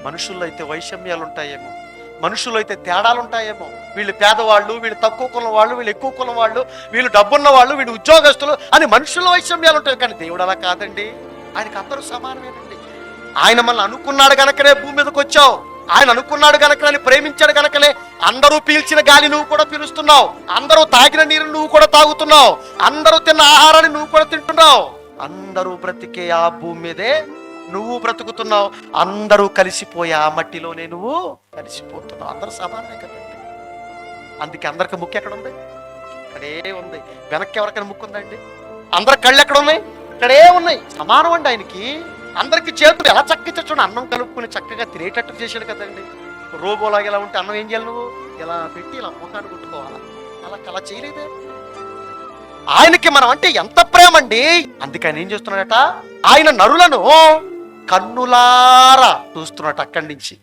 మనుషుల్లో అయితే వైషమ్యాలు ఉంటాయేమో, మనుషుల్లో అయితే తేడాలు ఉంటాయేమో. వీళ్ళు పేదవాళ్ళు, వీళ్ళు తక్కువ కులం వాళ్ళు, వీళ్ళు ఎక్కువ కులం వాళ్ళు, వీళ్ళు డబ్బున్న వాళ్ళు, వీళ్ళు ఉద్యోగస్తులు అని మనుషుల్లో వైషమ్యాలు ఉంటాయి. కానీ దేవుడు అలా కాదండి. ఆయనకు అందరూ సమానమేనండి. ఆయన మనల్ని అనుకున్నాడు గనకనే భూమి మీదకి వచ్చావు. ఆయన అనుకున్నాడు గనకనే ప్రేమించాడు గనకనే అందరూ పీల్చిన గాలి నువ్వు కూడా పీలుస్తున్నావు, అందరూ తాగిన నీరు నువ్వు కూడా తాగుతున్నావు, అందరూ తిన్న ఆహారాన్ని నువ్వు కూడా తింటున్నావు. అందరూ బ్రతికే ఆ భూమి మీదే నువ్వు బ్రతుకుతున్నావు. అందరూ కలిసిపోయే ఆ మట్టిలోనే నువ్వు కలిసిపోతున్నావు. అందరూ సమానమే కదండి. అందుకే అందరికి ముక్కు ఎక్కడ ఉంది? ఇక్కడే ఉంది. వెనక్కి ఎవరికైనా ముక్కు ఉందండి? అందరి కళ్ళు ఎక్కడ ఉన్నాయి? ఇక్కడే ఉన్నాయి. సమానం అండి ఆయనకి. అందరికి చేతులు ఎలా చక్కగా చూడండి, అన్నం కలుపుకుని చక్కగా తినేటట్టు చేశాడు కదండి. రోబోలాగా ఎలా ఉంటే అన్నం ఏం చేయాలి? నువ్వు ఇలా పెట్టి ఇలా ముఖాన్ని కొట్టుకోవాలా? అలా చేయలేదే. ఆయనకి మనం అంటే ఎంత ప్రేమ అండి. అందుకే ఆయన ఏం చేస్తున్నాడట? ఆయన నరులను కన్నులారా చూస్తున్నట్టు అక్కడి నుంచి.